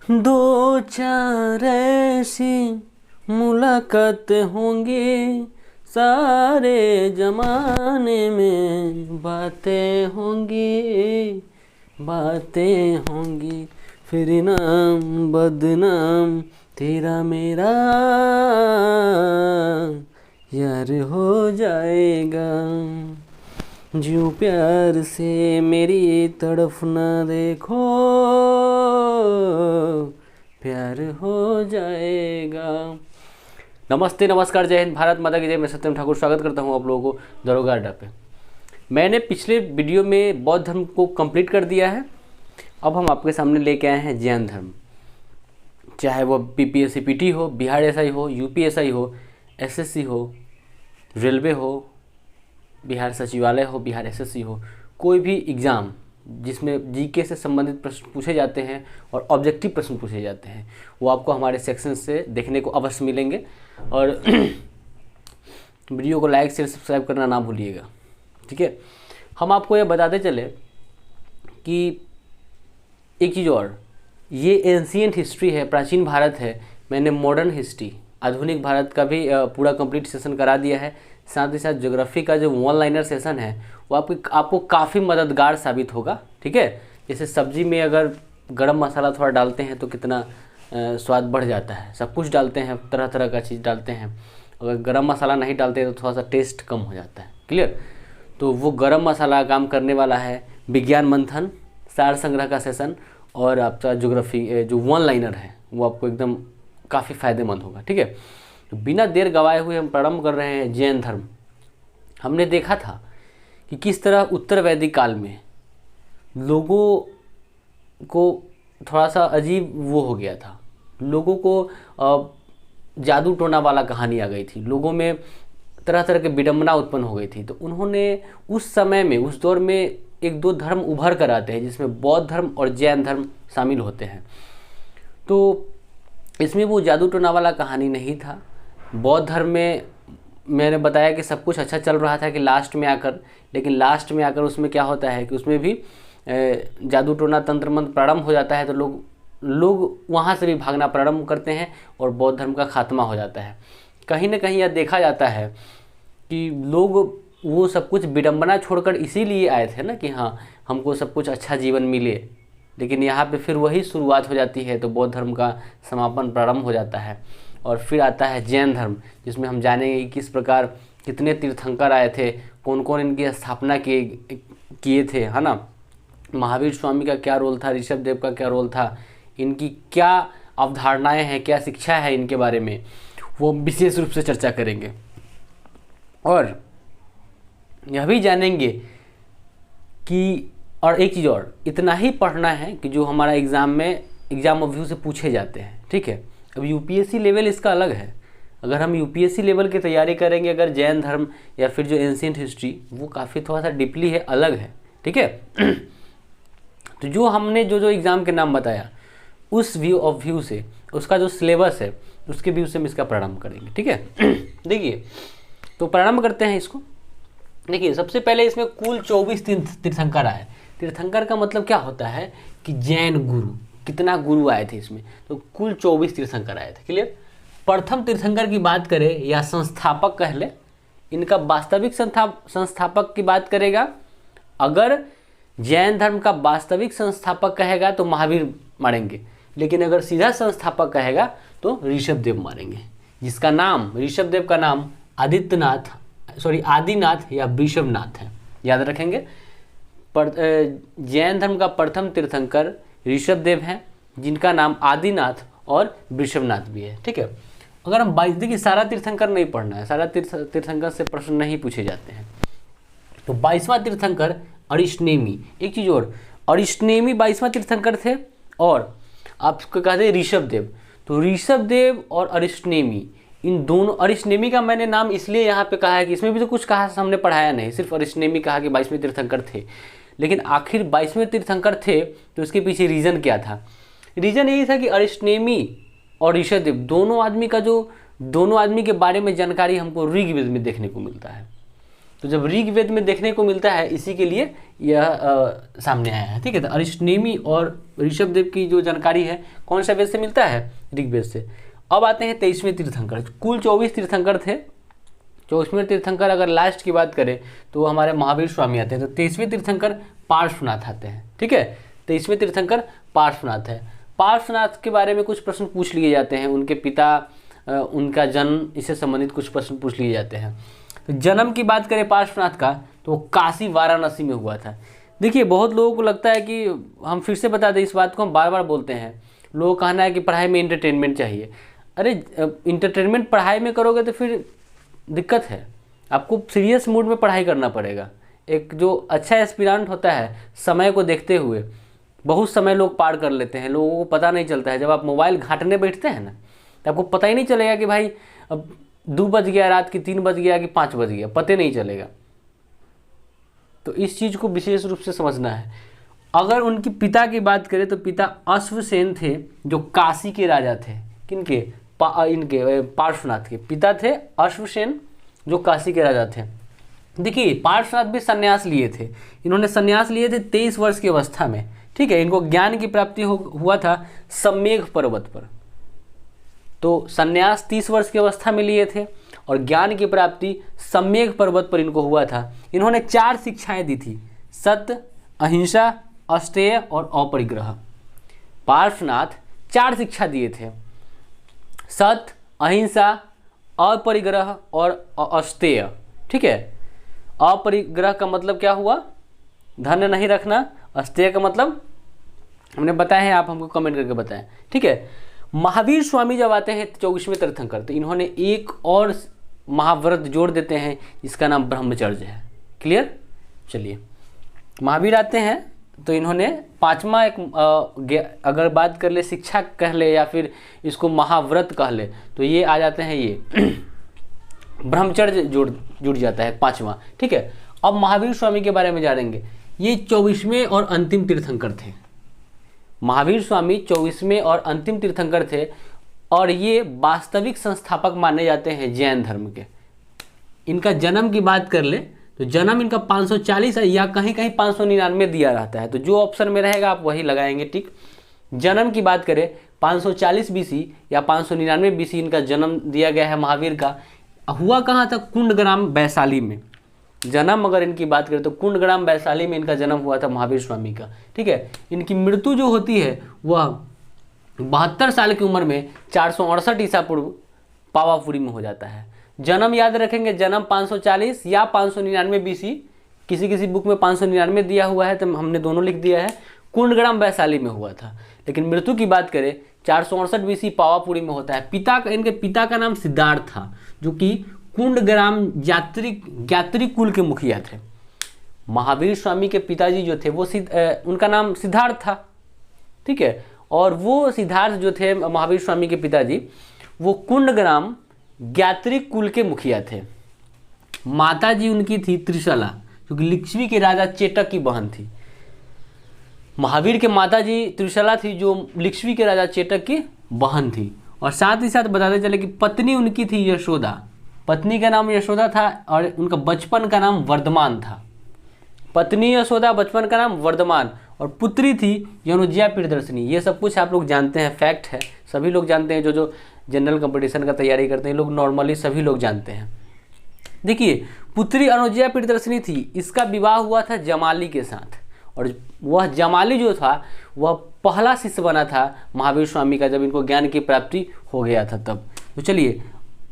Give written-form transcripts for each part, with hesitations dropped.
दो चार ऐसी मुलाकात होंगी, सारे जमाने में बातें होंगी, बातें होंगी, फिर नाम बदनाम तेरा मेरा यार हो जाएगा। जो प्यार से मेरी तरफ ना देखो, प्यार हो जाएगा। नमस्ते, नमस्कार, जय हिंद, भारत माता की जय। मैं सत्यम ठाकुर स्वागत करता हूं आप लोगों को दरोगा अड्डा पे। मैंने पिछले वीडियो में बौद्ध धर्म को कंप्लीट कर दिया है। अब हम आपके सामने लेके आए हैं जैन धर्म। चाहे वो बीपीएससी पीटी हो, बिहार एसआई हो, यूपीएसआई हो, एसएससी हो, रेलवे हो, बिहार सचिवालय हो, बिहार एसएससी हो, कोई भी एग्ज़ाम जिसमें जीके से संबंधित प्रश्न पूछे जाते हैं और ऑब्जेक्टिव प्रश्न पूछे जाते हैं, वो आपको हमारे सेक्शन से देखने को अवश्य मिलेंगे। और वीडियो को लाइक शेयर सब्सक्राइब करना ना भूलिएगा, ठीक है। हम आपको ये बताते चले कि एक चीज़ और, ये एंशिएंट हिस्ट्री है, प्राचीन भारत है। मैंने मॉडर्न हिस्ट्री, आधुनिक भारत का भी पूरा कंप्लीट सेशन करा दिया है। साथ ही साथ ज्योग्राफी का जो वन लाइनर सेशन है वो आपको काफ़ी मददगार साबित होगा, ठीक है। जैसे सब्जी में अगर गरम मसाला थोड़ा डालते हैं तो कितना स्वाद बढ़ जाता है। सब कुछ डालते हैं, तरह तरह का चीज़ डालते हैं, अगर गरम मसाला नहीं डालते हैं तो थोड़ा सा टेस्ट कम हो जाता है। क्लियर? तो वो गरम मसाला काम करने वाला है। विज्ञान मंथन, सार संग्रह का सेशन और आपका ज्योग्राफी जो वन लाइनर है वो आपको एकदम काफ़ी फ़ायदेमंद होगा, ठीक है। तो बिना देर गवाए हुए हम प्रारंभ कर रहे हैं जैन धर्म। हमने देखा था कि किस तरह उत्तर वैदिक काल में लोगों को थोड़ा सा अजीब वो हो गया था, लोगों को जादू टोना वाला कहानी आ गई थी, लोगों में तरह तरह की विडंबना उत्पन्न हो गई थी। तो उन्होंने उस समय में, उस दौर में एक दो धर्म उभर कर आते हैं जिसमें बौद्ध धर्म और जैन धर्म शामिल होते हैं। तो इसमें वो जादू टोना वाला कहानी नहीं था। बौद्ध धर्म में मैंने बताया कि सब कुछ अच्छा चल रहा था कि लास्ट में आकर, लेकिन लास्ट में आकर उसमें क्या होता है कि उसमें भी जादू टोना तंत्र मंत्र प्रारंभ हो जाता है। तो लोग वहाँ से भी भागना प्रारंभ करते हैं और बौद्ध धर्म का खात्मा हो जाता है। कहीं ना कहीं यह देखा जाता है कि लोग वो सब कुछ विडंबना छोड़कर इसीलिए आए थे ना कि हाँ हमको सब कुछ अच्छा जीवन मिले, लेकिन यहाँ पे फिर वही शुरुआत हो जाती है। तो बौद्ध धर्म का समापन प्रारंभ हो जाता है और फिर आता है जैन धर्म, जिसमें हम जानेंगे कि किस प्रकार कितने तीर्थंकर आए थे, कौन कौन इनकी स्थापना किए थे, है ना। महावीर स्वामी का क्या रोल था, ऋषभ देव का क्या रोल था, इनकी क्या अवधारणाएं हैं, क्या शिक्षा है इनके बारे में, वो विशेष रूप से चर्चा करेंगे। और यह भी जानेंगे कि, और एक चीज़ और, इतना ही पढ़ना है कि जो हमारा एग्ज़ाम ऑफ व्यू से पूछे जाते हैं, ठीक है। अब यूपीएससी लेवल इसका अलग है। अगर हम यूपीएससी लेवल की तैयारी करेंगे, अगर जैन धर्म या फिर जो एंशिएंट हिस्ट्री, वो काफ़ी थोड़ा सा डीपली है, अलग है, ठीक है। तो जो हमने जो एग्ज़ाम के नाम बताया उस व्यू ऑफ व्यू से, उसका जो सिलेबस है उसके व्यू से हम इसका प्रारंभ करेंगे, ठीक है। देखिए, तो प्रारंभ करते हैं इसको। देखिए, सबसे पहले इसमें कुल 24 तीर्थंकर आए। तीर्थंकर का मतलब क्या होता है कि जैन गुरु, कितना गुरु आए थे इसमें, तो कुल 24 तीर्थंकर आए थे। क्लियर? प्रथम तीर्थंकर की बात करें या संस्थापक कह ले, इनका वास्तविक संस्थापक की बात करेगा, अगर जैन धर्म का वास्तविक संस्थापक कहेगा तो महावीर मारेंगे, लेकिन अगर सीधा संस्थापक कहेगा तो ऋषभ देव मारेंगे, जिसका नाम, ऋषभ देव का नाम आदिनाथ या वृषभनाथ है, याद रखेंगे। जैन धर्म का प्रथम तीर्थंकर ऋषभ देव हैं, जिनका नाम आदिनाथ और वृषभनाथ भी है, ठीक है। अगर हम देखिए, सारा तीर्थंकर नहीं पढ़ना है, सारा तीर्थंकर से प्रश्न नहीं पूछे जाते हैं। तो 22वां तीर्थंकर अरिष्टनेमी। एक चीज़ और, अरिष्टनेमी 22वां तीर्थंकर थे और आपको कहते हैं ऋषभ देव। तो ऋषभ देव और अरिष्टनेमी, इन दोनों, अरिष्टनेमी का मैंने नाम इसलिए यहाँ पे कहा है कि इसमें भी तो कुछ कहा हमने पढ़ाया नहीं, सिर्फ अरिष्टनेमी कहा कि 22वें तीर्थंकर थे। लेकिन आखिर 22वें तीर्थंकर थे तो इसके पीछे रीज़न क्या था? रीज़न यही था कि अरिष्टनेमी और ऋषभ देव दोनों आदमी के बारे में जानकारी हमको ऋग्वेद में देखने को मिलता है। तो जब ऋग्वेद में देखने को मिलता है, इसी के लिए यह सामने आया है। ठीक है, तो अरिष्टनेमी और ऋषभदेव की जो जानकारी है कौन सा वेद से मिलता है? ऋग्वेद से। अब आते हैं 23वें तीर्थंकर। कुल 24 तीर्थंकर थे। 24वें तीर्थंकर अगर लास्ट की बात करें तो हमारे महावीर स्वामी आते हैं। तो 23वें तीर्थंकर पार्श्वनाथ आते हैं। ठीक है, 23वें तीर्थंकर पार्श्वनाथ है। पार्श्वनाथ के बारे में कुछ प्रश्न पूछ लिए जाते हैं, उनके पिता, उनका जन्म, इससे संबंधित कुछ प्रश्न पूछ लिए जाते हैं। तो जन्म की बात करें पार्श्वनाथ का तो काशी वाराणसी में हुआ था। देखिए, बहुत लोगों को लगता है कि हम फिर से बता दें, इस बात को हम बार बार बोलते हैं, लोगों का कहना है कि पढ़ाई में इंटरटेनमेंट चाहिए। अरे इंटरटेनमेंट पढ़ाई में करोगे तो फिर दिक्कत है, आपको सीरियस मूड में पढ़ाई करना पड़ेगा। एक जो अच्छा एस्पिरेंट होता है, समय को देखते हुए बहुत समय लोग पार कर लेते हैं, लोगों को पता नहीं चलता है। जब आप मोबाइल घाटने बैठते हैं ना, तो आपको पता ही नहीं चलेगा कि भाई अब 2 बज गया, रात की 3 बज गया कि 5 बज गया, पता नहीं चलेगा। तो इस चीज़ को विशेष रूप से समझना है। अगर उनके पिता की बात करें तो पिता अश्वसेन थे, जो काशी के राजा थे। किनके? इनके पार्श्वनाथ के पिता थे अश्वसेन, जो काशी के राजा थे। देखिए, पार्श्वनाथ भी संन्यास लिए थे। इन्होंने संन्यास लिए थे 23 वर्ष की अवस्था में। ठीक है, इनको ज्ञान की प्राप्ति हुआ था सम्मेघ पर्वत पर। तो संन्यास 30 वर्ष की अवस्था में लिए थे और ज्ञान की प्राप्ति सम्मेघ पर्वत पर इनको हुआ था। इन्होंने 4 शिक्षाएं दी थी: सत्य, अहिंसा, अस्तेय और अपरिग्रह। पार्श्वनाथ 4 शिक्षा दिए थे: सत्य, अहिंसा, अपरिग्रह और अस्तेय। ठीक है, अपरिग्रह का मतलब क्या हुआ? धन नहीं रखना। अस्तेय का मतलब हमने बताया है, आप हमको कमेंट करके बताएं। ठीक है, महावीर स्वामी जब आते हैं 24वें तीर्थंकर, तो इन्होंने एक और महाव्रत जोड़ देते हैं, जिसका नाम ब्रह्मचर्य है। क्लियर? चलिए, महावीर आते हैं तो इन्होंने 5वां एक अगर बात कर ले, शिक्षा कह ले या फिर इसको महाव्रत कह ले, तो ये आ जाते हैं, ये ब्रह्मचर्य जुड़ जाता है 5वां। ठीक है, अब महावीर स्वामी के बारे में जानेंगे। ये 24वें और अंतिम तीर्थंकर थे। महावीर स्वामी 24वें और अंतिम तीर्थंकर थे और ये वास्तविक संस्थापक माने जाते हैं जैन धर्म के। इनका जन्म की बात कर ले तो जन्म इनका 540 या कहीं कहीं 599 दिया रहता है, तो जो ऑप्शन में रहेगा आप वही लगाएंगे। ठीक, जन्म की बात करें 540 BC या 599 BC इनका जन्म दिया गया है महावीर का। हुआ कहाँ था? कुंडग्राम वैशाली में। जन्म अगर इनकी बात करें तो कुंडग्राम वैशाली में इनका जन्म हुआ था महावीर स्वामी का। ठीक है, इनकी मृत्यु जो होती है वह 72 साल की उम्र में 468 ईसा पूर्व पावापुरी में हो जाता है। जन्म याद रखेंगे, जन्म 540 या 599 BC, किसी किसी बुक में 599 दिया हुआ है, तो हमने दोनों लिख दिया है। कुंडग्राम वैशाली में हुआ था। लेकिन मृत्यु की बात करें 468 BC पावापुरी में होता है। इनके पिता का नाम सिद्धार्थ था, जो कि कुंडग्राम ज्ञात्री कुल के मुखिया थे। महावीर स्वामी के पिताजी जो थे वो उनका नाम सिद्धार्थ था। ठीक है, और वो सिद्धार्थ जो थे महावीर स्वामी के पिताजी, वो कुंडग्राम ज्ञात्री कुल के मुखिया थे। माता जी उनकी थी त्रिशला, जो कि लिच्छवी के राजा चेटक की बहन थी। महावीर के माता जी त्रिशला थी, जो लिच्छवी के राजा चेटक की बहन थी। और साथ ही साथ बताते चले कि पत्नी उनकी थी यशोदा। पत्नी का नाम यशोदा था और उनका बचपन का नाम वर्धमान था। पत्नी यशोदा, बचपन का नाम वर्धमान, और पुत्री थी यनुज्या प्रियदर्शिनी। ये सब कुछ आप लोग जानते हैं, फैक्ट है, सभी लोग जानते हैं। जो जनरल कंपटीशन का तैयारी करते हैं लोग, नॉर्मली सभी लोग जानते हैं। देखिए, पुत्री अनुज्या प्रियदर्शिनी थी, इसका विवाह हुआ था जमाली के साथ, और वह जमाली जो था वह पहला शिष्य बना था महावीर स्वामी का, जब इनको ज्ञान की प्राप्ति हो गया था तब। तो चलिए,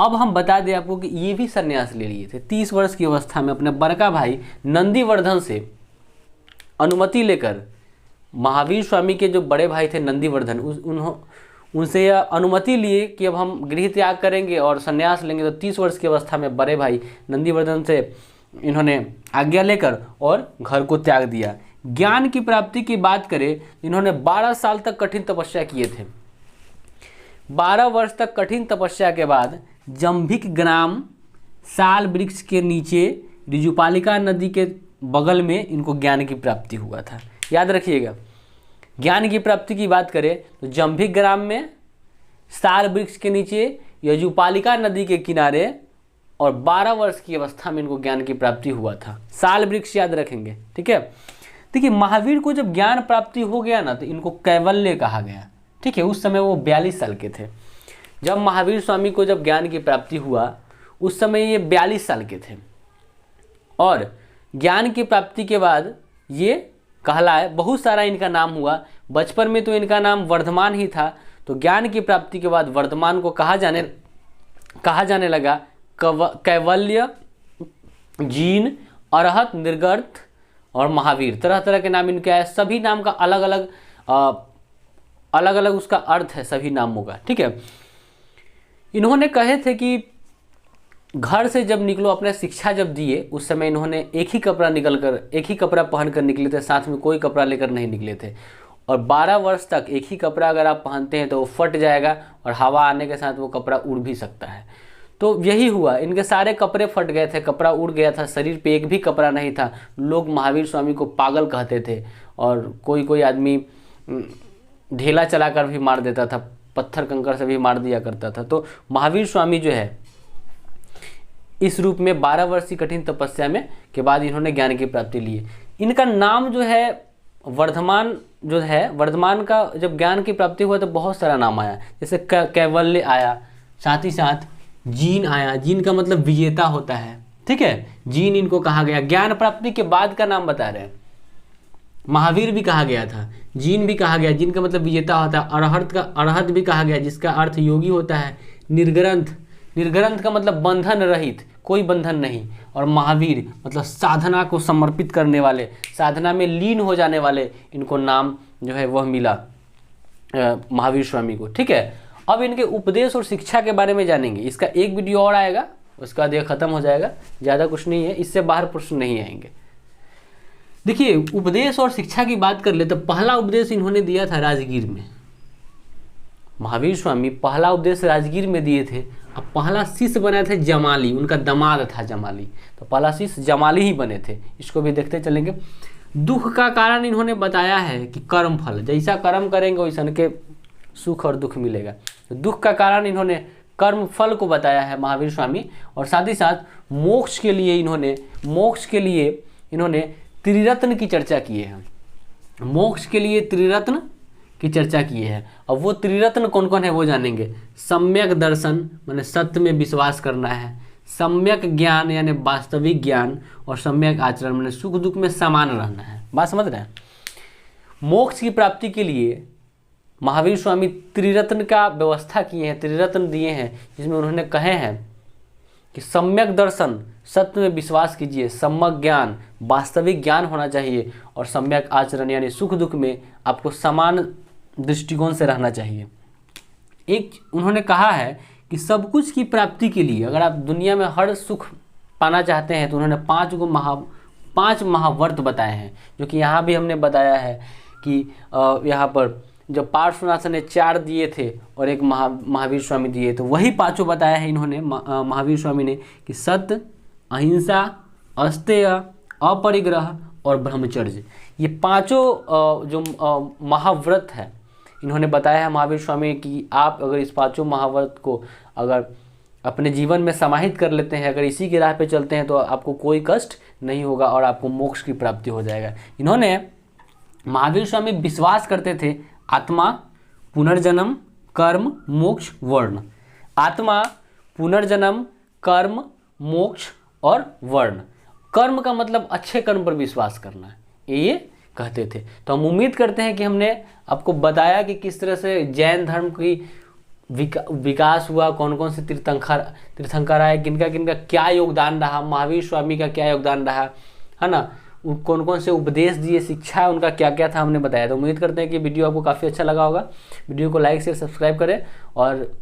अब हम बता दें आपको कि ये भी संन्यास ले लिए थे 30 वर्ष की अवस्था में। अपने बड़का भाई नंदीवर्धन से अनुमति लेकर, महावीर स्वामी के जो बड़े भाई थे नंदीवर्धन, उनसे यह अनुमति लिए कि अब हम गृह त्याग करेंगे और संन्यास लेंगे। तो 30 वर्ष की अवस्था में बड़े भाई नंदीवर्धन से इन्होंने आज्ञा लेकर और घर को त्याग दिया। ज्ञान की प्राप्ति की बात करें, इन्होंने 12 साल तक कठिन तपस्या किए थे। 12 वर्ष तक कठिन तपस्या के बाद जंभिक ग्राम साल वृक्ष के नीचे ऋजुपालिका नदी के बगल में इनको ज्ञान की प्राप्ति हुआ था। याद रखिएगा, ज्ञान की प्राप्ति की बात करें तो जंभिक ग्राम में साल वृक्ष के नीचे यजुपालिका नदी के किनारे और 12 वर्ष की अवस्था में इनको ज्ञान की प्राप्ति हुआ था। साल वृक्ष याद रखेंगे, ठीक है। देखिए महावीर को जब ज्ञान प्राप्ति हो गया ना तो इनको कैवल्य कहा गया, ठीक है। उस समय वो 42 साल के थे। जब महावीर स्वामी को जब ज्ञान की प्राप्ति हुआ उस समय ये 42 साल के थे और ज्ञान की प्राप्ति के बाद ये कहलाए, बहुत सारा इनका नाम हुआ। बचपन में तो इनका नाम वर्धमान ही था, तो ज्ञान की प्राप्ति के बाद वर्धमान को कहा जाने लगा कैवल्य, जीन, अरहत, निर्गर्थ और महावीर। तरह तरह के नाम इनके आए। सभी नाम का अलग अलग उसका अर्थ है सभी नामों का, ठीक है। इन्होंने कहे थे कि घर से जब निकलो, अपने शिक्षा जब दिए उस समय इन्होंने एक ही कपड़ा पहन कर निकले थे, साथ में कोई कपड़ा लेकर नहीं निकले थे। और 12 वर्ष तक एक ही कपड़ा अगर आप पहनते हैं तो वो फट जाएगा और हवा आने के साथ वो कपड़ा उड़ भी सकता है। तो यही हुआ, इनके सारे कपड़े फट गए थे, कपड़ा उड़ गया था, शरीर पे एक भी कपड़ा नहीं था। लोग महावीर स्वामी को पागल कहते थे और कोई आदमी ढेला चलाकर भी मार देता था, पत्थर कंकड़ से भी मार दिया करता था। तो महावीर स्वामी जो है इस रूप में 12 वर्ष की कठिन तपस्या में के बाद इन्होंने ज्ञान की प्राप्ति ली। इनका नाम जो है वर्धमान जो है, वर्धमान का जब ज्ञान की प्राप्ति हुआ तो बहुत सारा नाम आया, जैसे कैवल्य आया, साथ ही साथ जीन आया। जीन का मतलब विजेता होता है, ठीक है। जीन इनको कहा गया। ज्ञान प्राप्ति के बाद का नाम बता रहे हैं। महावीर भी कहा गया था, जीन भी कहा गया, जीन का मतलब विजेता होता है। अरहत भी कहा गया जिसका अर्थ योगी होता है। निर्ग्रंथ का मतलब बंधन रहित, कोई बंधन नहीं। और महावीर मतलब साधना को समर्पित करने वाले, साधना में लीन हो जाने वाले, इनको नाम जो है वह मिला महावीर स्वामी को, ठीक है। अब इनके उपदेश और शिक्षा के बारे में जानेंगे। इसका एक वीडियो और आएगा, उसका बाद खत्म हो जाएगा, ज़्यादा कुछ नहीं है, इससे बाहर प्रश्न नहीं आएंगे। देखिए उपदेश और शिक्षा की बात कर ले तो पहला उपदेश इन्होंने दिया था राजगीर में। महावीर स्वामी पहला उपदेश राजगीर में दिए थे। अब पहला शिष्य बने थे जमाली, उनका दामाद था जमाली, तो पहला शिष्य जमाली ही बने थे। इसको भी देखते चलेंगे। दुख का कारण इन्होंने बताया है कि कर्म फल, जैसा कर्म करेंगे वैसा के सुख और दुख मिलेगा। तो दुख का कारण इन्होंने कर्म फल को बताया है महावीर स्वामी। और साथ ही साथ मोक्ष के लिए इन्होंने त्रिरत्न की चर्चा की है। मोक्ष के लिए त्रिरत्न की चर्चा की है। अब वो त्रिरत्न कौन कौन है वो जानेंगे। सम्यक दर्शन माने सत्य में विश्वास करना है, सम्यक ज्ञान यानी वास्तविक ज्ञान, और सम्यक आचरण माने सुख दुख में समान रहना है। बात समझ रहे हैं। मोक्ष की प्राप्ति के लिए महावीर स्वामी त्रिरत्न का व्यवस्था किए हैं, त्रिरत्न दिए हैं, जिसमें उन्होंने कहे हैं कि सम्यक दर्शन, सत्य में विश्वास कीजिए, सम्यक ज्ञान, वास्तविक ज्ञान होना चाहिए, और सम्यक आचरण यानी सुख दुख में आपको समान दृष्टिकोण से रहना चाहिए। एक उन्होंने कहा है कि सब कुछ की प्राप्ति के लिए अगर आप दुनिया में हर सुख पाना चाहते हैं तो उन्होंने 5 महाव्रत बताए हैं, जो कि यहाँ भी हमने बताया है कि यहाँ पर जब पार्श्वनाथ ने 4 दिए थे और एक महावीर स्वामी दिए, तो वही 5 बताया है इन्होंने महावीर स्वामी ने कि सत्य, अहिंसा, अस्तेय, अपरिग्रह और ब्रह्मचर्य। ये 5 जो महाव्रत है इन्होंने बताया है महावीर स्वामी कि आप अगर इस 5 महाव्रत को अगर अपने जीवन में समाहित कर लेते हैं, अगर इसी की राह पे चलते हैं, तो आपको कोई कष्ट नहीं होगा और आपको मोक्ष की प्राप्ति हो जाएगा। इन्होंने महावीर स्वामी विश्वास करते थे आत्मा, पुनर्जन्म, कर्म, मोक्ष, वर्ण। आत्मा, पुनर्जन्म, कर्म, मोक्ष और वर्ण। कर्म का मतलब अच्छे कर्म पर विश्वास करना है, ये कहते थे। तो हम उम्मीद करते हैं कि हमने आपको बताया कि किस तरह से जैन धर्म की विकास हुआ, कौन कौन से तीर्थंकर आए, किनका किनका क्या योगदान रहा, महावीर स्वामी का क्या योगदान रहा है ना, कौन कौन से उपदेश दिए, शिक्षा है उनका क्या क्या था, हमने बताया। तो उम्मीद करते हैं कि वीडियो आपको काफ़ी अच्छा लगा होगा। वीडियो को लाइक शेयर सब्सक्राइब करें, और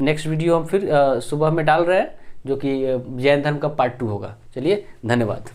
नेक्स्ट वीडियो हम फिर सुबह में डाल रहे हैं, जो कि जैन धर्म का पार्ट 2 होगा। चलिए, धन्यवाद।